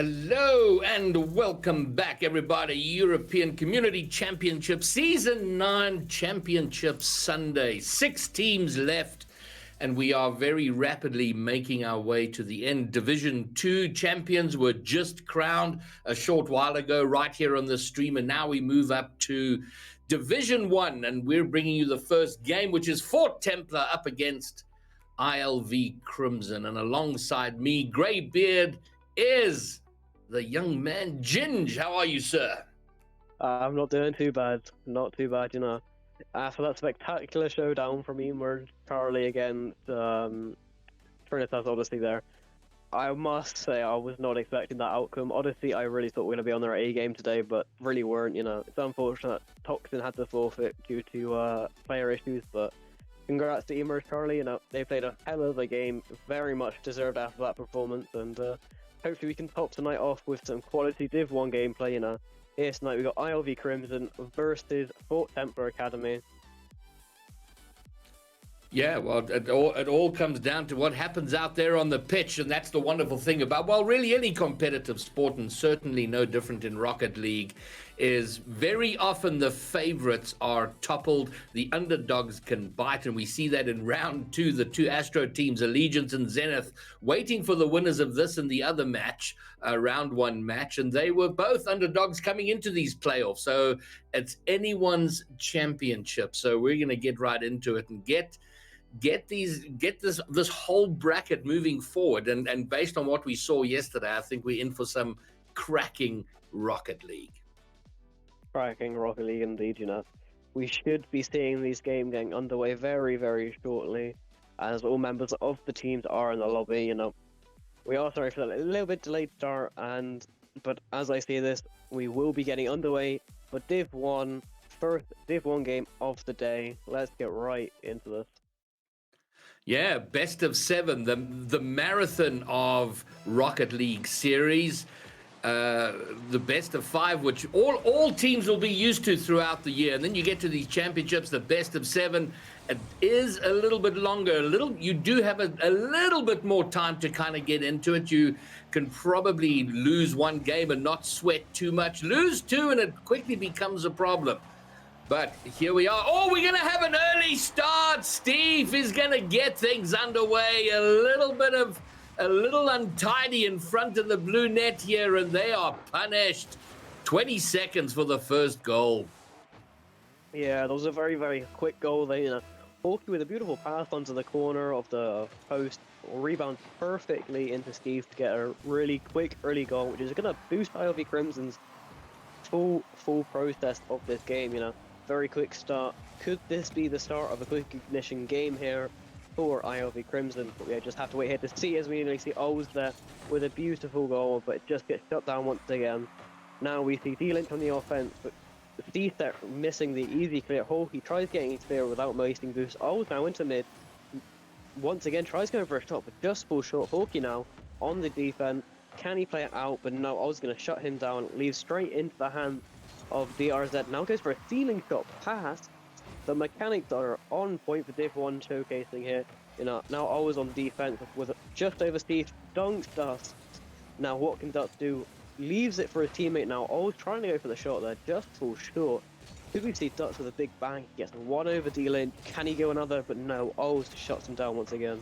Hello and welcome back, everybody. European Community Championship Season 9 Championship Sunday. 6 teams left, and we are very rapidly making our way to the end. Division 2 champions were just crowned a short while ago right here on the stream, and now we move up to Division 1, and we're bringing you the first game, which is Fort Templar up against ILV Crimson. And alongside me, Greybeard, is the young man Ginge. How are you, sir? I'm not doing too bad. Not too bad, After that spectacular showdown from Emerge Charlie against Trinitas Odyssey there, I must say I was not expecting that outcome. Odyssey, I really thought we were going to be on their A game today, but really weren't. It's unfortunate Toxin had to forfeit due to player issues, but congrats to Emerge Charlie. They played a hell of a game, very much deserved after that performance, and hopefully we can top tonight off with some quality Div 1 gameplay. Here tonight we got ILV Crimson versus Fort Templar Academy. Yeah, well, it all comes down to what happens out there on the pitch, and that's the wonderful thing about, well, really any competitive sport, and certainly no different in Rocket League, is very often the favorites are toppled, the underdogs can bite, and we see that in round 2, the 2 Astro teams, Allegiance and Zenith, waiting for the winners of this and the other match, round 1 match, and they were both underdogs coming into these playoffs, so it's anyone's championship. So we're going to get right into it and get this whole bracket moving forward, and based on what we saw yesterday, I think we're in for some cracking Rocket League. Cracking Rocket League indeed, We should be seeing these games getting underway very, very shortly, as all members of the teams are in the lobby. We are sorry for that a little bit delayed start, but as I see this, we will be getting underway for Div 1, first Div 1 game of the day. Let's get right into this. Yeah, best of 7, the marathon of Rocket League series, the best of 5, which all teams will be used to throughout the year. And then you get to these championships, the best of 7. It is a little bit longer. You do have a little bit more time to kind of get into it. You can probably lose 1 game and not sweat too much. Lose 2 and it quickly becomes a problem. But here we are. Oh, we're going to have an early start. Steve is going to get things underway. A little untidy in front of the blue net here, and they are punished. 20 seconds for the first goal. Yeah, that was a very, very quick goal there. Hawkey with a beautiful pass onto the corner of the post. Rebounds perfectly into Steve to get a really quick early goal, which is going to boost ILV Crimson's full process of this game, Very quick start. Could this be the start of a quick ignition game here for ILV Crimson? But we just have to wait here to see, as we nearly see O's there with a beautiful goal, but it just gets shut down once again. Now we see D-Lynch on the offense, but C-Set missing the easy clear. Hawkey tries getting his clear without wasting boost. O's now into mid. Once again tries going for a shot, but just falls short. Hawkey now on the defense. Can he play it out? But no, O's going to shut him down. Leaves straight into the hands of DRZ. Now goes for a ceiling shot pass. The mechanics are on point for Div 1 showcasing here. Now always on defense with just over Steve. Dunks Dust. Now what can Dust do? Leaves it for his teammate now. Always trying to go for the shot there. Just falls short. Could we see Dust with a big bang? Gets 1 over D-Lynch. Can he go another? But no. Always shuts him down once again.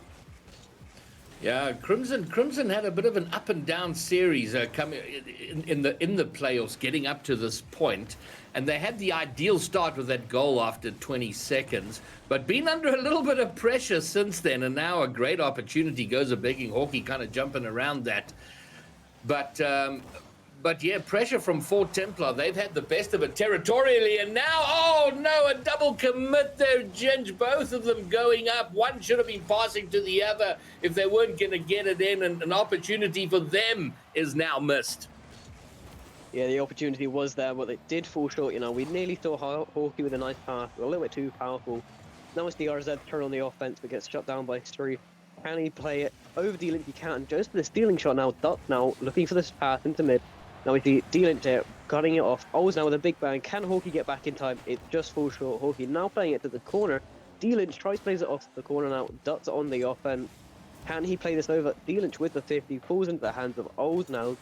Yeah, Crimson had a bit of an up and down series coming in the playoffs, getting up to this point, and they had the ideal start with that goal after 20 seconds, but been under a little bit of pressure since then, and now a great opportunity goes a begging. Hawkey kind of jumping around that, but yeah, pressure from Fort Templar. They've had the best of it territorially, and now, oh no, a double commit there, Ginge. Both of them going up. One should have been passing to the other if they weren't going to get it in, and an opportunity for them is now missed. Yeah, the opportunity was there, but it did fall short. We nearly saw Hawkey with a nice pass, a little bit too powerful. Now it's the RZ turn on the offense, but gets shut down by Street. Can he play it over D-Lynch? He can. Just for the stealing shot now. Duck now looking for this pass into mid. Now we see D-Lynch there, cutting it off. Always now with a big bang. Can Hawkey get back in time? It just falls short. Hawkey now playing it to the corner. D-Lynch plays it off the corner now. Ducks on the offense. Can he play this over? D-Lynch with the 50 falls into the hands of Old now.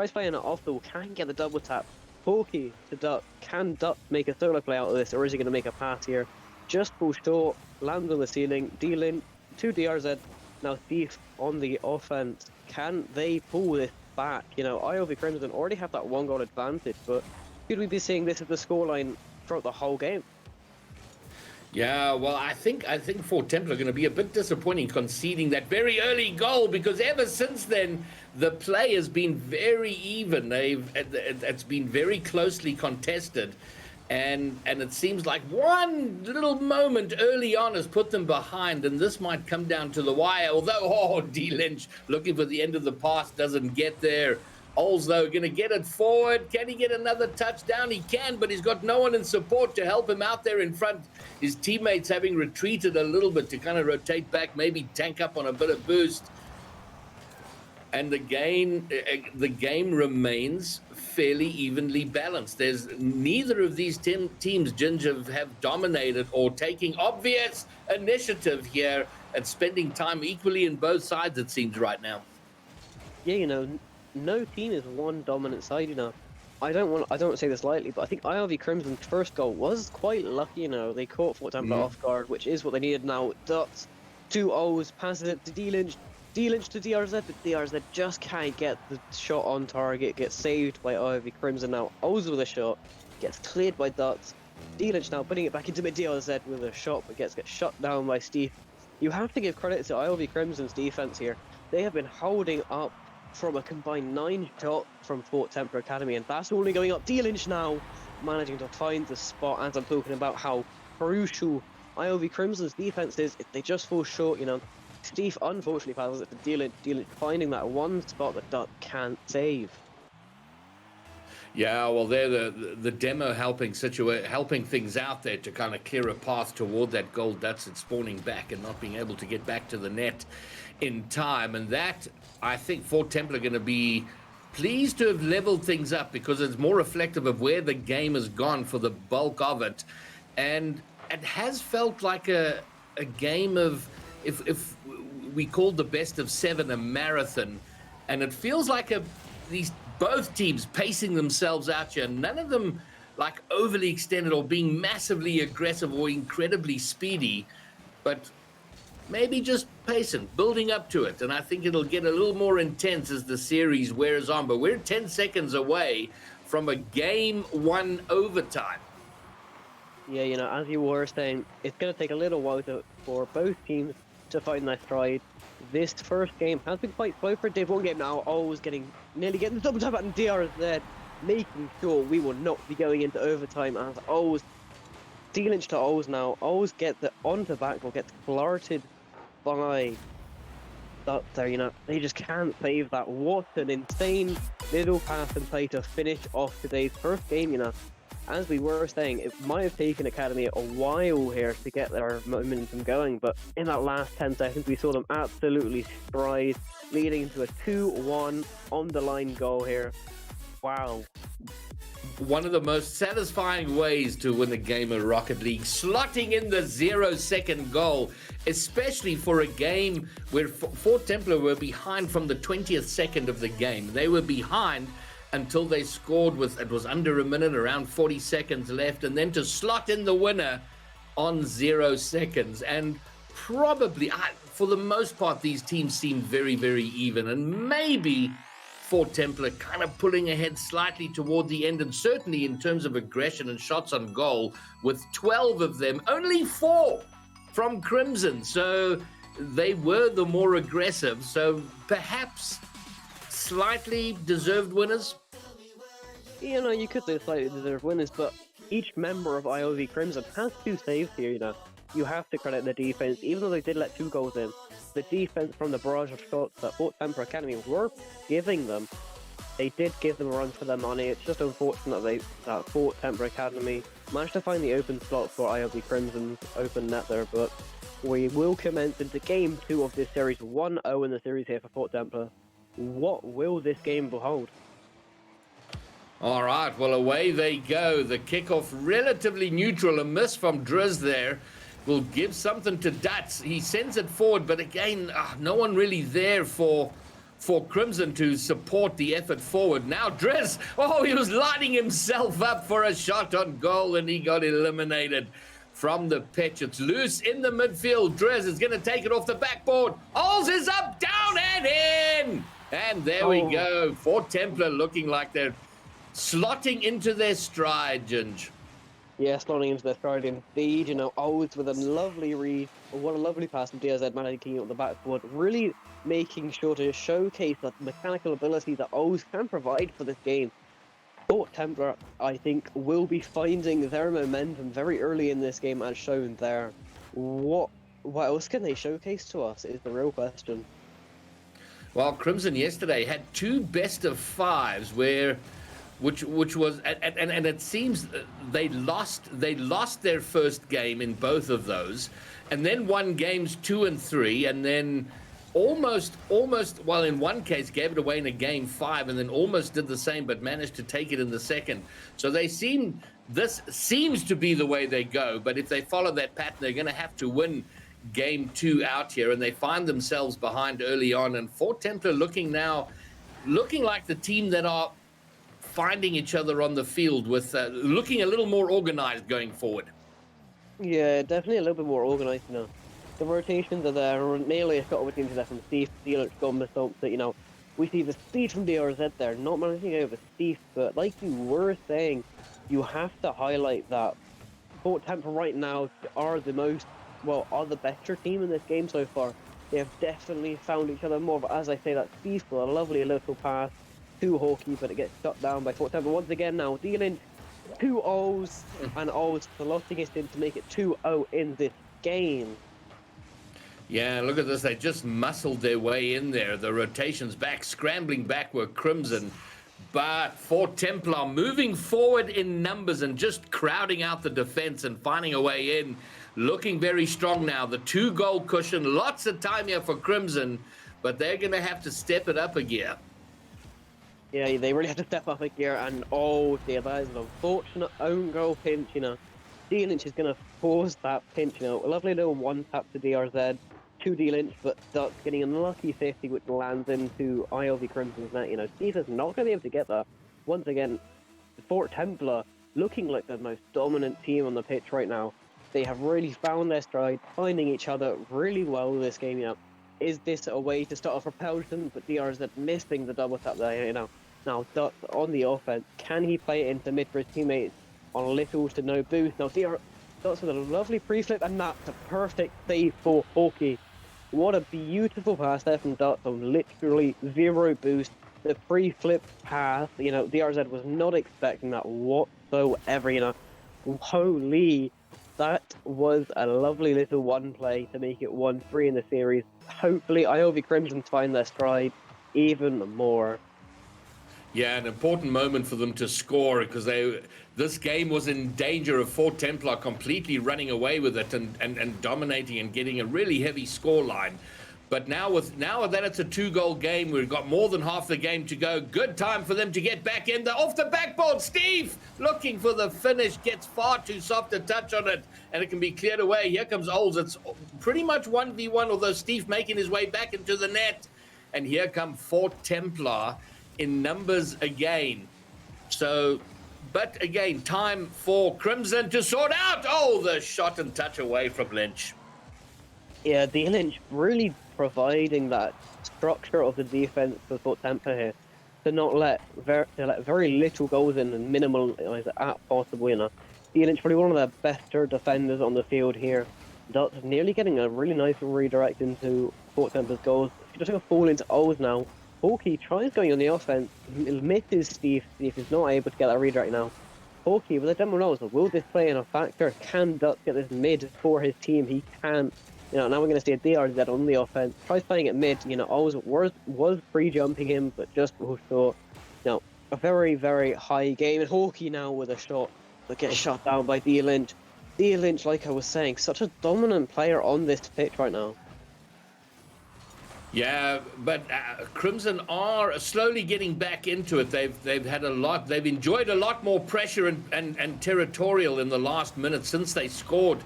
tries playing it off though, can't get the double tap. Pokey to Duck. Can Duck make a solo play out of this, or is he going to make a pass here? Just pull short, lands on the ceiling, dealing to DRZ. Now Thief on the offense. Can they pull this back? You know, ILV Crimson already have that 1-goal advantage, but should we be seeing this as the scoreline throughout the whole game? Yeah, well, I think for Templar are going to be a bit disappointing conceding that very early goal, because ever since then the play has been very even. It's been very closely contested, and it seems like one little moment early on has put them behind, and this might come down to the wire. Although D Lynch looking for the end of the pass doesn't get there. Oles, though, going to get it forward. Can he get another touchdown? He can, but he's got no one in support to help him out there in front. His teammates having retreated a little bit to kind of rotate back, maybe tank up on a bit of boost. And the game remains fairly evenly balanced. There's neither of these teams, Ginger, have dominated or taking obvious initiative here and spending time equally in both sides, it seems, right now. Yeah, you know, no team is one dominant side, you know. I don't say this lightly, but I think ILV Crimson's first goal was quite lucky, you know. They caught Fort Templar off guard, which is what they needed now. Dots, 2 O's, passes it to D-Lynch. D-Lynch to DRZ, but DRZ just can't get the shot on target, gets saved by ILV Crimson now. O's with a shot, gets cleared by Dots. D-Lynch now putting it back into mid DRZ with a shot, but gets shut down by Steve. You have to give credit to ILV Crimson's defense here. They have been holding up from a combined 9 shots from Fort Templar Academy, and that's only going up. D-Lynch now managing to find the spot, as I'm talking about how crucial ILV Crimson's defense is. If they just fall short, you know, Steve unfortunately passes it to D-Lynch. D-Lynch finding that one spot that Duck can't save. Yeah, well, they're the demo helping things out there to kind of clear a path toward that goal. That's it spawning back and not being able to get back to the net in time. And that, I think, Fort Templar are going to be pleased to have leveled things up, because it's more reflective of where the game has gone for the bulk of it. And it has felt like a game of, if we called the best of 7 a marathon, and it feels like both teams pacing themselves out here, none of them like overly extended or being massively aggressive or incredibly speedy, but maybe just pacing, building up to it. And I think it'll get a little more intense as the series wears on, but we're 10 seconds away from a game 1 overtime. Yeah, you know, as you were saying, it's going to take a little while for both teams to find their stride. This first game has been quite slow for Div 1 game now. Always nearly getting the double tap at DRZ, making sure we will not be going into overtime as O's D-Lynch to O's now. O's get the onto backboard, gets flirted by that there, you know. They just can't save that. What an insane little pass and play to finish off today's first game, you know. As we were saying, it might have taken Academy a while here to get their momentum going, but in that last 10 seconds we saw them absolutely stride, leading to a 2-1 on the line goal here. Wow. One of the most satisfying ways to win a game of Rocket League, slotting in the 0-second goal, especially for a game where Fort Templar were behind from the 20th second of the game. They were behind until they scored it was under a minute, around 40 seconds left, and then to slot in the winner on 0 seconds. And probably, for the most part, these teams seem very, very even, and maybe Fort Templar kind of pulling ahead slightly toward the end, and certainly in terms of aggression and shots on goal, with 12 of them, only 4 from Crimson, so they were the more aggressive, so perhaps slightly deserved winners. You know, you could say slightly deserved winners, but each member of ILV Crimson has 2 saves here, you know. You have to credit the defense, even though they did let 2 goals in. The defense from the barrage of shots that Fort Templar Academy were giving them, they did give them a run for their money. It's just unfortunate that Fort Templar Academy managed to find the open slot for ILV Crimson's open net there, but we will commence into game 2 of this series, 1-0 in the series here for Fort Templar. What will this game behold? All right, well, away they go. The kickoff relatively neutral. A miss from Driz there will give something to Dutz. He sends it forward, but again, no one really there for for Crimson to support the effort forward. Now Drez, he was lining himself up for a shot on goal, and he got eliminated from the pitch. It's loose in the midfield. Drez is going to take it off the backboard. Ols is up, down, and in! And there we go. For Templar looking like they're slotting into their stride, Ginge. Yeah, slotting into their stride indeed. You know, Ols with a lovely read. What a lovely pass from DRZ managing on the backboard. Really making sure to showcase that mechanical ability that Ols can provide for this game. But Templar, I think, will be finding their momentum very early in this game, as shown there. What else can they showcase to us is the real question. Well, Crimson yesterday had 2 best-of-5s which was, and it seems they lost their first game in both of those, and then won games 2 and 3, and then almost, well, in one case gave it away in a game 5, and then almost did the same, but managed to take it in the second. So this seems to be the way they go, but if they follow that pattern, they're going to have to win game 2 out here, and they find themselves behind early on. And Fort Templar looking like the team that are finding each other on the field, with looking a little more organized going forward. Yeah, definitely a little bit more organized now. The rotations are there. Nearly a shot opportunity there from Steve. Steelers gone with that, you know. We see the speed from DRZ there, not managing over Steve, but like you were saying, you have to highlight that Fort Templar right now are the better team in this game so far. They have definitely found each other more, but as I say, that Steve for a lovely little pass to Hawkeye, but it gets shut down by Fort Templar once again now, dealing 2 O's, and O's slotting it in to make it 2-0 in this game. Yeah, look at this. They just muscled their way in there. The rotations back, scrambling back were Crimson. But Fort Templar moving forward in numbers and just crowding out the defense and finding a way in. Looking very strong now. The 2-goal cushion. Lots of time here for Crimson, but they're going to have to step it up a gear. Yeah, they really have to step up a gear, and dear, that is an unfortunate own goal pinch, you know. D-Lynch is going to force that pinch, you know. A lovely little one-tap to DRZ. 2 D-Lynch, but Duck's getting an unlucky safety, which lands into ILV Crimson's net. You know, Steve is not going to be able to get that. Once again, Fort Templar looking like the most dominant team on the pitch right now. They have really found their stride, finding each other really well this game, you know. Is this a way to start off repulsion? But DRZ missing the double tap there, you know. Now, Duck on the offense, can he play it into mid for his teammates on little to no boost? Now, Duck's with a lovely pre-flip, and that's a perfect save for Hawkeye. What a beautiful pass there from Duck on literally 0 boost. The free flip pass, you know, DRZ was not expecting that whatsoever, you know. Holy, that was a lovely little one play to make it 1-3 in the series. Hopefully, ILV Crimson find their stride even more. Yeah, an important moment for them to score, because this game was in danger of Fort Templar completely running away with it and dominating and getting a really heavy score line. But now that it's a 2-goal game, we've got more than half the game to go. Good time for them to get back in. They're off the backboard. Steve looking for the finish, gets far too soft a touch on it, and it can be cleared away. Here comes Ols. It's pretty much 1v1, although Steve making his way back into the net. And here come Fort Templar in numbers again. So, but again, time for Crimson to sort out. The shot and touch away from Lynch. Yeah, D-Lynch really providing that structure of the defense for Fort Templar here, to not let very little goals in and minimize it at possible, you know. D-Lynch probably one of the better defenders on the field here. Ducks nearly getting a really nice redirect into Fort Templa's goals. Just going to fall into O's now. Hawkeye tries going on the offense, misses Steve. Steve is not able to get that redirect now. Hawkeye with a demo nose, will this play in a factor? Can Duck get this mid for his team? He can. You know, now we're going to see a DRZ on the offense. Tries playing it mid, you know, always was free-jumping him, but just short. You know, a very, very high game. And Hawkeye now with a shot that gets shot down by D-Lynch. D-Lynch, like I was saying, such a dominant player on this pitch right now. Yeah, but Crimson are slowly getting back into it. They've had they've enjoyed a lot more pressure and territorial in the last minute since they scored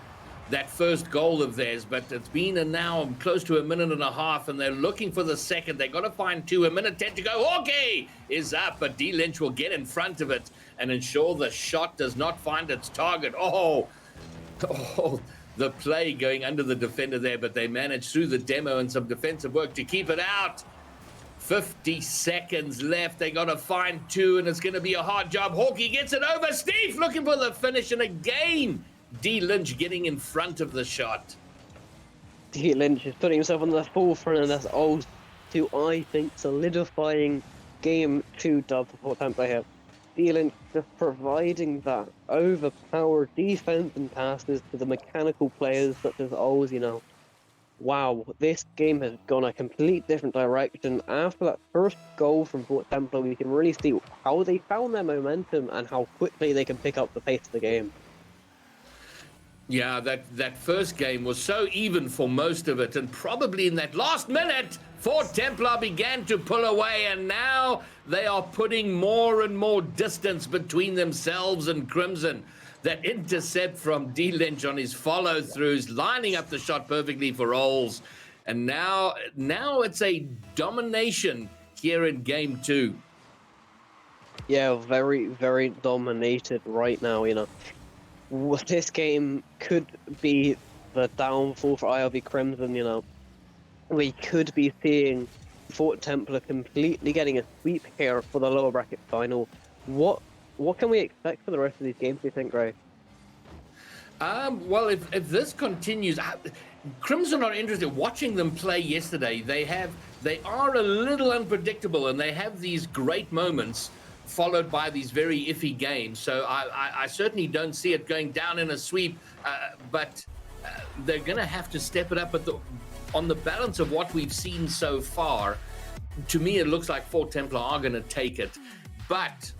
that first goal of theirs, but it's been now close to 1.5 minutes, and they're looking for the second. They've got to find 2. 1:10 to go. Hawkey is up, but D. Lynch will get in front of it and ensure the shot does not find its target. Oh, the play going under the defender there, but they managed through the demo and some defensive work to keep it out. 50 seconds left. They got to find 2, and it's going to be a hard job. Hawkey gets it over. Steve looking for the finish, and again, D. Lynch getting in front of the shot. D. Lynch is putting himself on the forefront of this to, I think, solidifying Game 2 dub for Templar here. D. Lynch just providing that overpowered defense and passes to the mechanical players such as Oz, Wow, this game has gone a complete different direction. After that first goal from Fort Templar, we can really see how they found their momentum and how quickly they can pick up the pace of the game. Yeah, that first game was so even for most of it, and probably in that last minute, Fort Templar began to pull away, and now they are putting more and more distance between themselves and Crimson. That intercept from D. Lynch on his follow-throughs, lining up the shot perfectly for Ols. And now it's a domination here in Game 2. Yeah, very, very dominated right now, This game could be the downfall for ILV Crimson, We could be seeing Fort Templar completely getting a sweep here for the lower bracket final. What can we expect for the rest of these games, do you think, Gray? Well, if this continues, Crimson are interested. Watching them play yesterday, they are a little unpredictable, and they have these great moments followed by these very iffy games. So I certainly don't see it going down in a sweep, but they're going to have to step it up. But on the balance of what we've seen so far, to me, it looks like Fort Templar are going to take it. But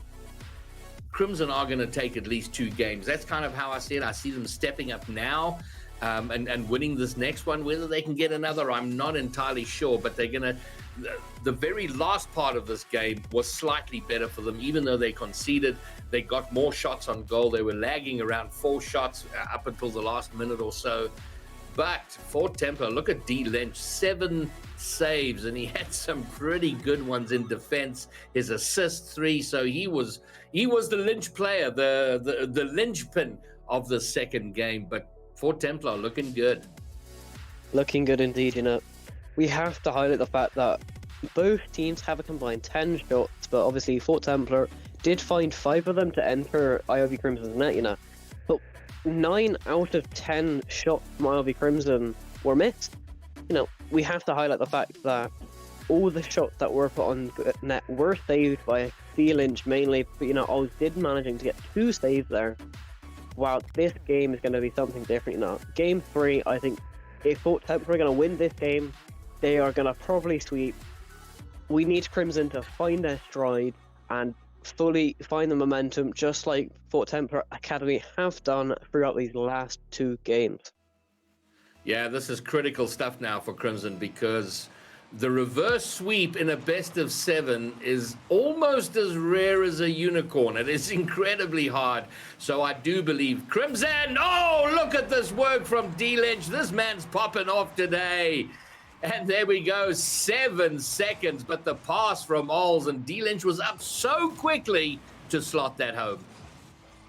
Crimson are going to take at least 2 games. That's kind of how I see it. I see them stepping up now and winning this next one. Whether they can get another, I'm not entirely sure, but they're going to... The very last part of this game was slightly better for them, even though they conceded. They got more shots on goal. They were lagging around 4 shots up until the last minute or so. But Fort Templar, look at D. Lynch, 7 saves, and he had some pretty good ones in defense. His assist 3, so he was the Lynch player, the linchpin of the second game. But Fort Templar looking good. Looking good indeed, We have to highlight the fact that both teams have a combined 10 shots, but obviously Fort Templar did find 5 of them to enter ILV Crimson's net, But 9 out of 10 shots from ILV Crimson were missed. We have to highlight the fact that all the shots that were put on net were saved by D. Lynch mainly, but Oz did managing to get 2 saves there. Wow, this game is going to be something different, Game 3, I think, if Fort Templar are going to win this game, they are going to probably sweep. We need Crimson to find their stride and fully find the momentum, just like Fort Templar Academy have done throughout these last 2 games. Yeah, this is critical stuff now for Crimson, because the reverse sweep in a best of 7 is almost as rare as a unicorn. It is incredibly hard. So I do believe Crimson. Oh, look at this work from D. Lynch. This man's popping off today. And there we go, 7 seconds. But the pass from Ols, and D. Lynch was up so quickly to slot that home.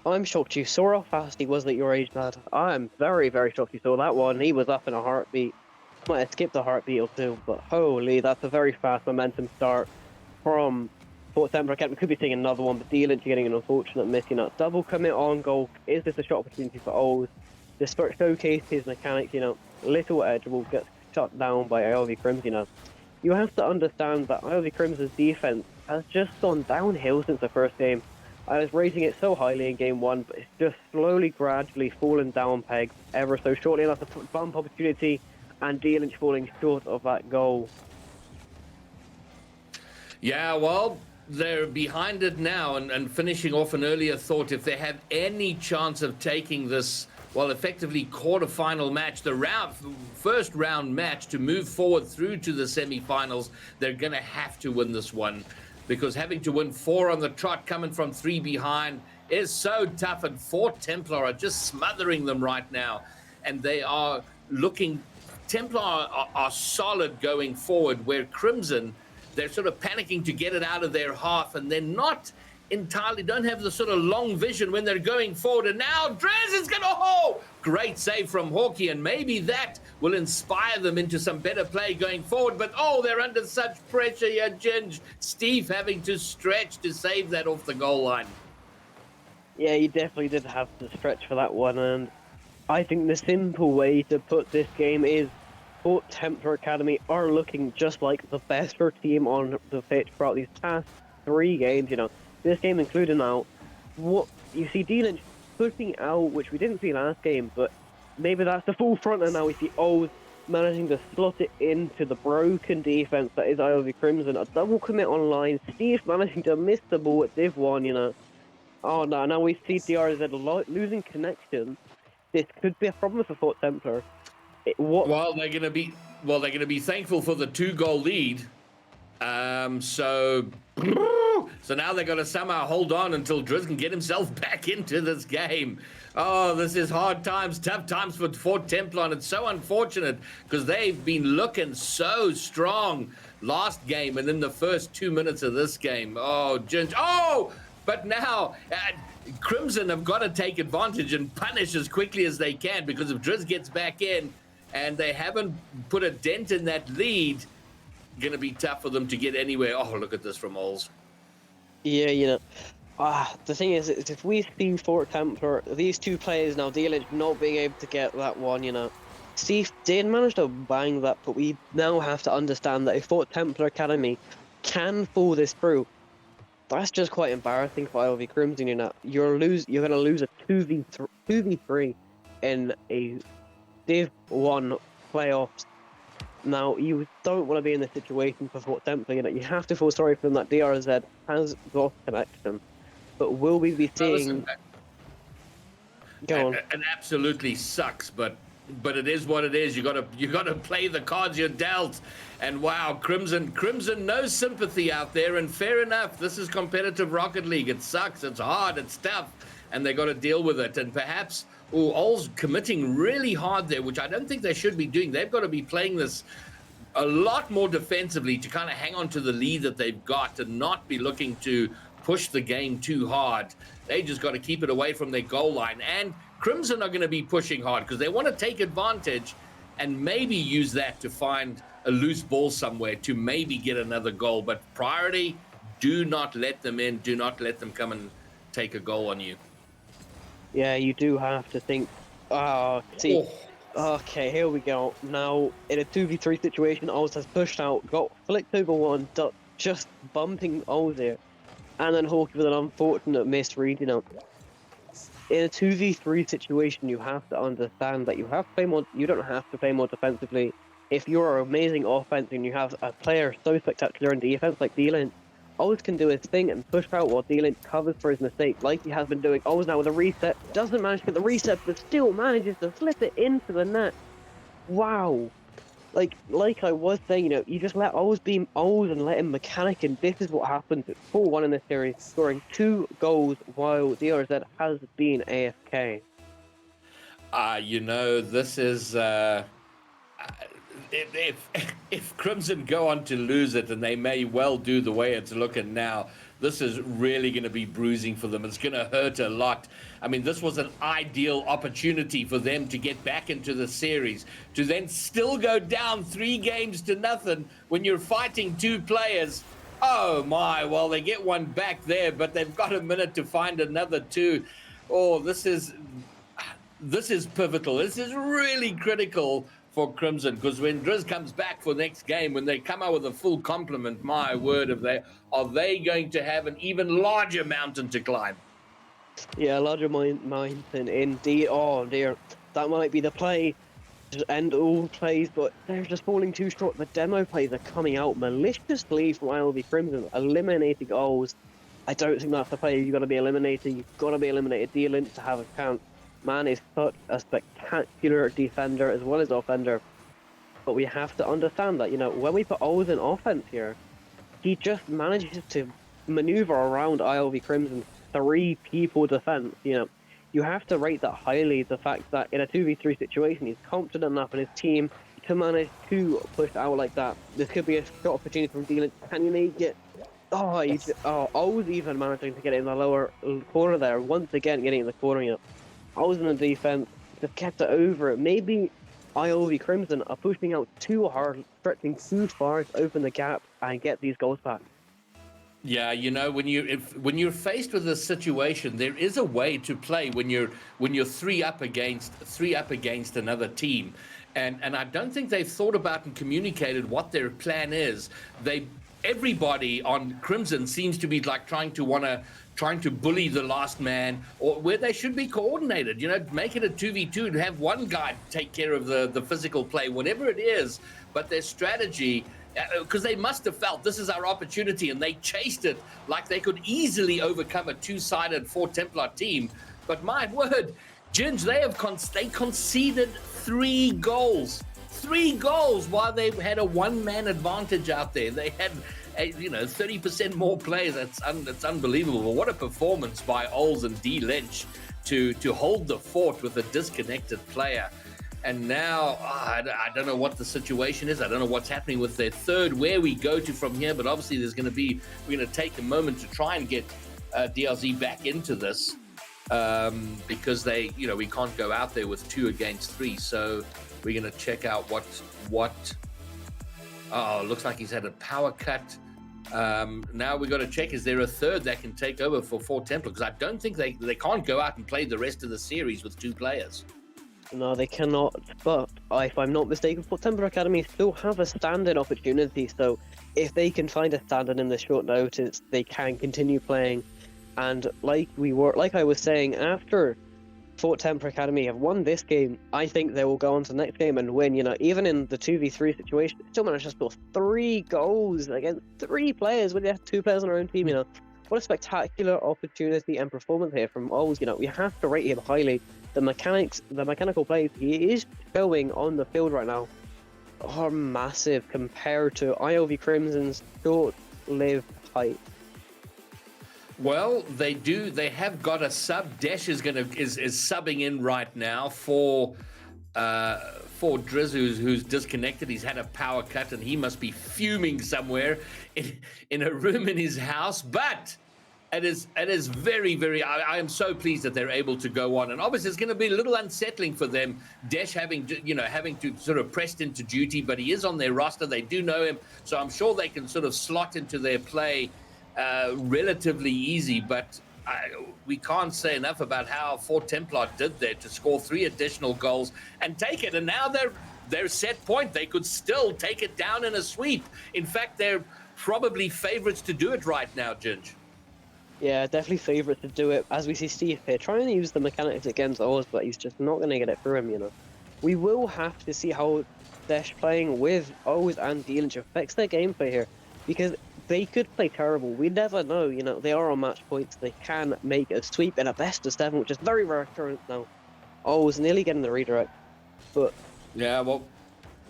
I'm shocked you saw how fast he was at your age, lad. I'm very, very shocked you saw that one. He was up in a heartbeat. Might have skipped a heartbeat or 2, but holy, that's a very fast momentum start from Fort Templar Academy. We could be seeing another one, but D. Lynch getting an unfortunate miss. Double commit on goal. Is this a shot opportunity for Ols? Just showcase his mechanics, Little Edge will get shut down by ILV Crimson. You have to understand that ILV Crimson's defense has just gone downhill since the first game. I was rating it so highly in Game 1, but it's just slowly, gradually fallen down pegs ever so shortly. That's a bump opportunity, and D. Lynch falling short of that goal. Yeah, well, they're behind it now and finishing off an earlier thought. If they have any chance of taking this, well, effectively quarter-final match, the first round match to move forward through to the semi-finals, they're going to have to win this one, because having to win 4 on the trot coming from 3 behind is so tough, and Fort Templar are just smothering them right now. and they are looking. Templar are solid going forward, where Crimson, they're sort of panicking to get it out of their half, and they're not entirely, don't have the sort of long vision when they're going forward. And now Drez is going to, great save from Hawkeye, and maybe that will inspire them into some better play going forward. But they're under such pressure here, Ginge. Steve having to stretch to save that off the goal line. Yeah, you definitely did have to stretch for that one, and I think the simple way to put this game is both Templar Academy are looking just like the better team on the pitch throughout these past 3 games, This game included now. What you see D-Lynch pushing out, which we didn't see last game, but maybe that's the full front, and now we see O's managing to slot it into the broken defense that is ILV Crimson. A double commit online. Steve managing to miss the ball at Div 1, Oh no, now we see DRZ losing connection. This could be a problem for Fort Templar. Well, they're going to be thankful for the 2-goal lead. So now they're going to somehow hold on until Driz can get himself back into this game. Oh, this is hard times, tough times for Fort Templar, and it's so unfortunate because they've been looking so strong last game and in the first 2 minutes of this game. Oh, Ginge. But now Crimson have got to take advantage and punish as quickly as they can, because if Driz gets back in and they haven't put a dent in that lead, going to be tough for them to get anywhere. Oh, look at this from Ols. Yeah, the thing is if we see Fort Templar, these 2 players now, D-Lynch not being able to get that one, Steve did manage to bang that, but we now have to understand that if Fort Templar Academy can pull this through, that's just quite embarrassing for ILV Crimson. You're going to lose a 2v3 in a Div 1 playoffs. Now, you don't want to be in this situation for Fort Templar. You have to feel sorry for them that DRZ has got connection. But will we be seeing... Go on. It absolutely sucks, but it is what it is. You got to play the cards you're dealt. And wow, Crimson, no sympathy out there. And fair enough, this is competitive Rocket League. It sucks. It's hard. It's tough, and they got to deal with it. And perhaps Ols committing really hard there, which I don't think they should be doing. They've got to be playing this a lot more defensively to kind of hang on to the lead that they've got and not be looking to push the game too hard. They just got to keep it away from their goal line. And Crimson are going to be pushing hard because they want to take advantage and maybe use that to find a loose ball somewhere to maybe get another goal. But priority, do not let them in. Do not let them come and take a goal on you. Yeah, you do have to think. Okay, here we go. Now, in a 2v3 situation, Oz has pushed out, got flicked over one, just bumping Oz here. And then Hawkeye with an unfortunate misread, In a 2v3 situation, you have to understand that you have to play more. You don't have to play more defensively. If you're an amazing offense and you have a player so spectacular in defense like D-Lynch, Oz can do his thing and push out while D-Lynch covers for his mistake, like he has been doing. Oz now with a reset, doesn't manage to get the reset, but still manages to slip it into the net. Wow. Like I was saying, you just let Oz be Oz and let him mechanic, and this is what happens. It's 4-1 in this series, scoring 2 goals while DRZ has been AFK. This is... If Crimson go on to lose it, and they may well do the way it's looking now, this is really going to be bruising for them. It's going to hurt a lot. I mean, this was an ideal opportunity for them to get back into the series, to then still go down 3-0 when you're fighting 2 players. Oh my, well, they get one back there, but they've got a minute to find another 2. Oh, this is pivotal. This is really critical for Crimson, because when Driz comes back for next game, when they come out with a full complement, my word, are they going to have an even larger mountain to climb? Yeah, a larger mountain indeed. Oh dear, that might be the play to end all plays, but they're just falling too short. The demo plays are coming out maliciously from ILV Crimson, eliminating goals. I don't think that's the play you've got to be eliminating. You've got to be eliminated D-Lynch to have a chance. Man is such a spectacular defender as well as offender. But we have to understand that, when we put Oz in offense here, he just manages to maneuver around ILV Crimson's 3 people defense. you have to rate that highly. The fact that in a 2v3 situation, he's confident enough in his team to manage to push out like that. This could be a shot opportunity from Dylan. Can you make it? Oh, O's even managing to get it in the lower corner there. Once again, getting in the corner. O's in the defense just kept it over it. Maybe ILV Crimson are pushing out too hard, stretching too far to open the gap and get these goals back. Yeah, when you're faced with this situation, there is a way to play when you're three up against another team, and I don't think they've thought about and communicated what their plan is. Everybody on Crimson seems to be like trying to bully the last man, or where they should be coordinated. Make it a 2v2 and have one guy take care of the physical play, whatever it is. But their strategy, because they must have felt this is our opportunity, and they chased it like they could easily overcome a two-sided 4 Templar team. But my word, Ginge, they conceded 3 goals. 3 goals while they had a one-man advantage out there. They had 30% more players. That's unbelievable. What a performance by Ols and D Lynch to hold the fort with a disconnected player. And now, I don't know what the situation is. I don't know what's happening with their third, where we go to from here. But obviously, we're going to take a moment to try and get DLZ back into this because we can't go out there with 2 against 3. So we're going to check out what. Oh, looks like he's had a power cut. Now we've got to check, is there a third that can take over for 4 Templar? Because I don't think they can't go out and play the rest of the series with 2 players. No, they cannot, but if I'm not mistaken, Templar Academy still have a stand-in opportunity, so if they can find a stand-in in this short notice, they can continue playing. And like I was saying, after Fort Templar Academy have won this game, I think they will go on to the next game and win. Even in the 2v3 situation, they still managed to score 3 goals against 3 players when they have 2 players on their own team. What a spectacular opportunity and performance here from Ols. We have to rate him highly. The mechanical plays he is showing on the field right now are massive compared to ILV Crimson's short-lived hype. Well, they have got a sub. Dash is subbing in right now for Driz, who's disconnected. He's had a power cut and he must be fuming somewhere in a room in his house. But it is very, very. I am so pleased that they're able to go on, and obviously it's going to be a little unsettling for them. Dash having to sort of pressed into duty, but he is on their roster. They do know him, so I'm sure they can sort of slot into their play relatively easy. But we can't say enough about how Fort Templar did there to score 3 additional goals and take it. And now they're set point. They could still take it down in a sweep. In fact, they're probably favorites to do it right now, Ginge. Yeah, definitely favourite to do it. As we see Steve here trying to use the mechanics against Oz, but he's just not going to get it through him, We will have to see how Dash playing with Oz and D-Lynch affects their gameplay here, because they could play terrible. We never know, They are on match points. They can make a sweep in a best of 7, which is very rare current now. Oz nearly getting the redirect, but yeah, well,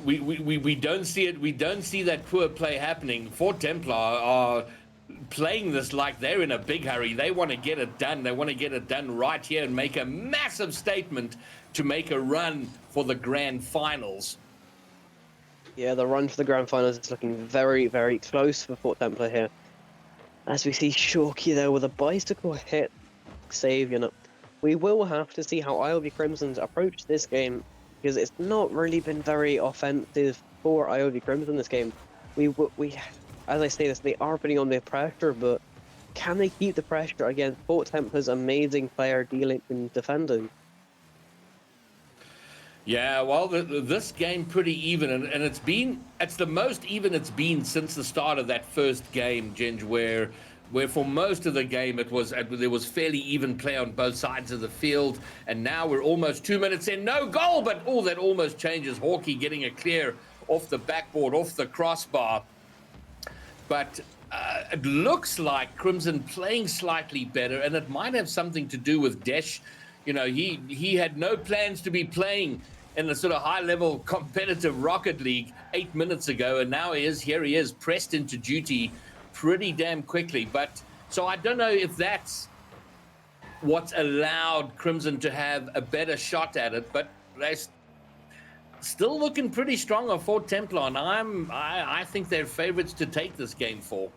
we don't see it. We don't see that poor play happening. Fort Templar are playing this like they're in a big hurry. They want to get it done. They want to get it done right here and make a massive statement to make a run for the grand finals. Yeah, the run for the grand finals is looking very, very close for Fort Templar here. As we see Shorky there with a bicycle hit save, We will have to see how ILV Crimson's approach this game, because it's not really been very offensive for ILV Crimson this game. As I say this, they are putting on their pressure, but can they keep the pressure against Fort Templar's amazing player dealing and defending? Yeah, well, this game pretty even, and it's the most even it's been since the start of that first game, Ginge, where for most of the game there was fairly even play on both sides of the field, and now we're almost 2 minutes in, no goal, but that almost changes. Hawkey getting a clear off the backboard, off the crossbar. But it looks like Crimson playing slightly better, and it might have something to do with Dash. He had no plans to be playing in the sort of high-level competitive Rocket League 8 minutes ago, and now here he is, pressed into duty pretty damn quickly. But so I don't know if that's what's allowed Crimson to have a better shot at it, but they're still looking pretty strong on Fort Templar, and I think they're favorites to take this game 4.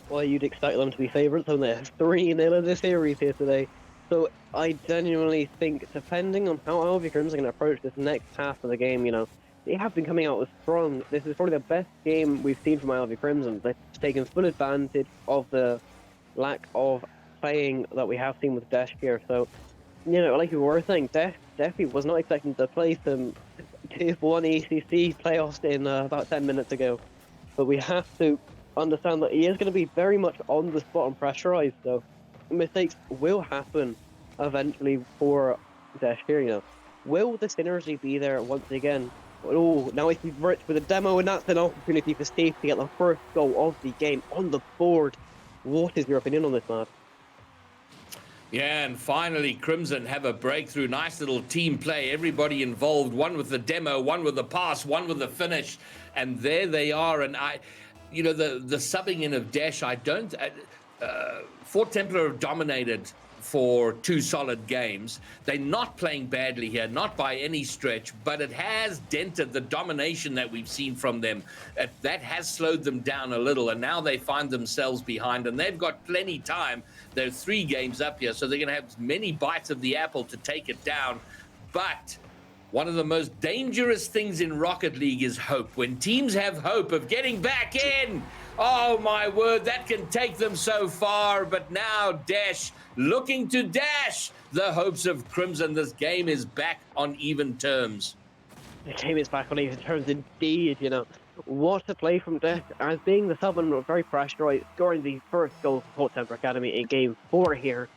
Well, you'd expect them to be favourites when they're 3-0 in the series here today. So I genuinely think, depending on how ILV Crimson are going to approach this next half of the game, they have been coming out with strong. This is probably the best game we've seen from ILV Crimson. They've taken full advantage of the lack of playing that we have seen with Dash here. So, like you were saying, Defi was not expecting to play some Tier 1 ECC playoffs in about 10 minutes ago. But we have to understand that he is going to be very much on the spot and pressurized, so mistakes will happen eventually for Dash here, Will the synergy be there once again? Oh, now it's Rich with a demo, and that's an opportunity for Steve to get the first goal of the game on the board. What is your opinion on this, Matt? Yeah, and finally Crimson have a breakthrough. Nice little team play. Everybody involved. One with the demo, one with the pass, one with the finish. And there they are. And the subbing in of Dash, Fort Templar have dominated for 2 solid games. They're not playing badly here, not by any stretch, but it has dented the domination that we've seen from them. That has slowed them down a little, and now they find themselves behind, and they've got plenty time. They're 3 games up here, so they're going to have many bites of the apple to take it down. But one of the most dangerous things in Rocket League is hope. When teams have hope of getting back in, oh my word, that can take them so far. But now Dash looking to dash the hopes of Crimson. This game is back on even terms. The game is back on even terms indeed, What a play from Dash, as being the sub and very pressurized, scoring the first goal for Fort Templar Academy in game 4 here.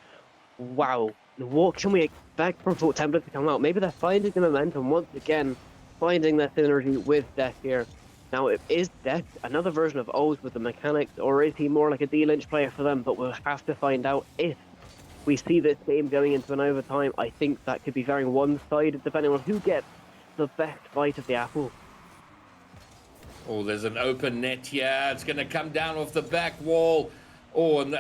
Wow. What can we expect from Fort Templar to come out? Maybe they're finding the momentum once again, finding that synergy with Death here. Now, is Death another version of O's with the mechanics, or is he more like a D-Lynch player for them? But we'll have to find out if we see this game going into an overtime. I think that could be very one-sided, depending on who gets the best bite of the apple. Oh, there's an open net here. It's going to come down off the back wall. Oh, and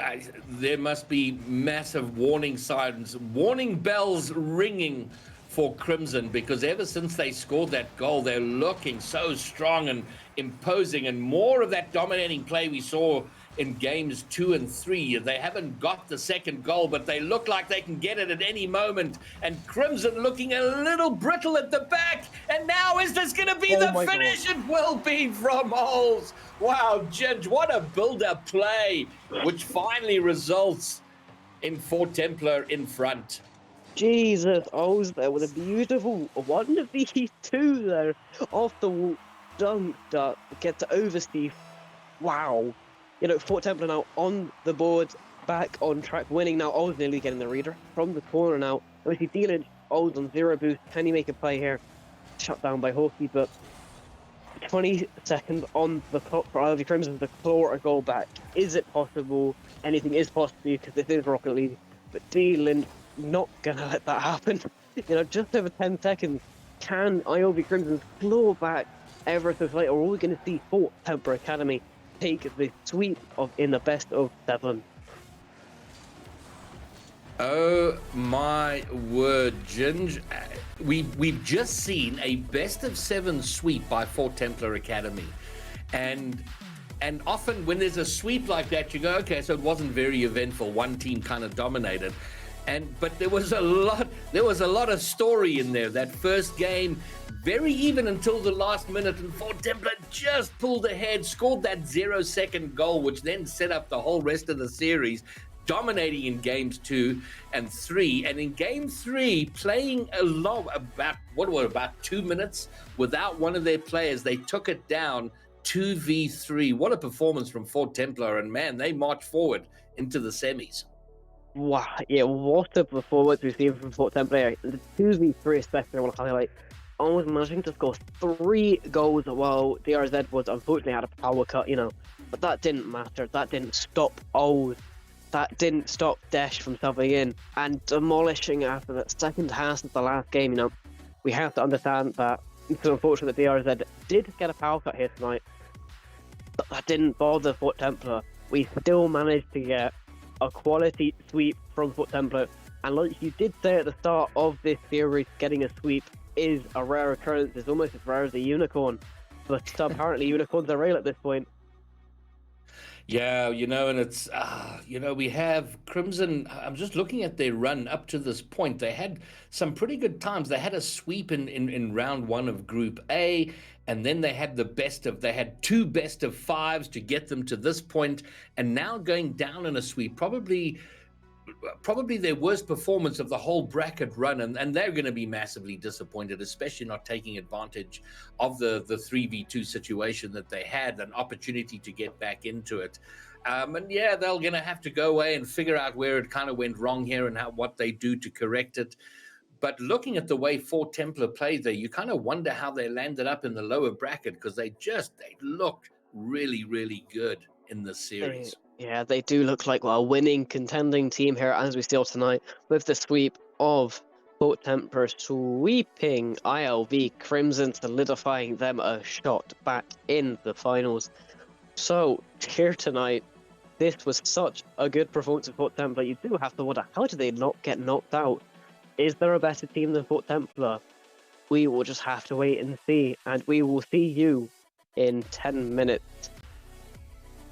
there must be massive warning sirens, warning bells ringing for Crimson, because ever since they scored that goal, they're looking so strong and imposing, and more of that dominating play we saw in games 2 and 3. They haven't got the second goal, but they look like they can get it at any moment. And Crimson looking a little brittle at the back. And now is this going to be the finish? God. It will be from Holes. Wow, Ginge, what a build-up play, which finally results in Fort Templar in front. Jesus, O's there with a beautiful one of these 2 there off the dunk that gets over Steve. Wow. Fort Templar now on the board, back on track, winning now. O's nearly getting the reader from the corner now. Obviously, dealing O's on 0 boost. Can he make a play here? Shut down by Hawkey, but 20 seconds on the clock for ILV Crimson to claw a goal back. Is it possible? Anything is possible because this is Rocket League, but D-Lynch not gonna let that happen. Just over 10 seconds. Can ILV Crimson claw back ever so slightly, or are we going to see Fort Templar Academy take the sweep in the best of 7? Oh my word, Ginge. We've just seen a best of 7 sweep by Fort Templar Academy. And often when there's a sweep like that, you go, okay, so it wasn't very eventful. One team kind of dominated. But there was a lot of story in there. That first game, very even until the last minute, and Fort Templar just pulled ahead, scored that 0-second goal, which then set up the whole rest of the series, dominating in games 2 and 3. And in game 3, playing about 2 minutes without one of their players, they took it down 2v3. What a performance from Fort Templar, and man, they marched forward into the semis. Wow, yeah, what a performance we've seen from Fort Templar. The 2v3 especially, I want to highlight. Almost managing to score 3 goals while DRZ was unfortunately had a power cut, But that didn't matter. That didn't stop O's. That didn't stop Dash from subbing in and demolishing after that second half of the last game, We have to understand that it's unfortunate that DRZ did get a power cut here tonight, but that didn't bother Fort Templar. We still managed to get a quality sweep from Fort Templar And like you did say at the start of this series, getting a sweep is a rare occurrence. It's almost as rare as a unicorn. But apparently unicorns are real at this point. Yeah, and it's, we have Crimson. I'm just looking at their run up to this point. They had some pretty good times. They had a sweep in round one of Group A, and then they had they had two best of fives to get them to this point, and now going down in a sweep, probably their worst performance of the whole bracket run, and they're going to be massively disappointed, especially not taking advantage of the 3v2 situation that they had, an opportunity to get back into it. And yeah, they're going to have to go away and figure out where it kind of went wrong here and what they do to correct it. But looking at the way Fort Templar played there, you kind of wonder how they landed up in the lower bracket, because they looked really, really good in this series. Yeah, they do look like a winning, contending team here, as we see tonight, with the sweep of Fort Templar sweeping ILV Crimson, solidifying them a shot back in the finals. So, here tonight, this was such a good performance of Fort Templar. You do have to wonder, how did they not get knocked out? Is there a better team than Fort Templar? We will just have to wait and see, and we will see you in 10 minutes.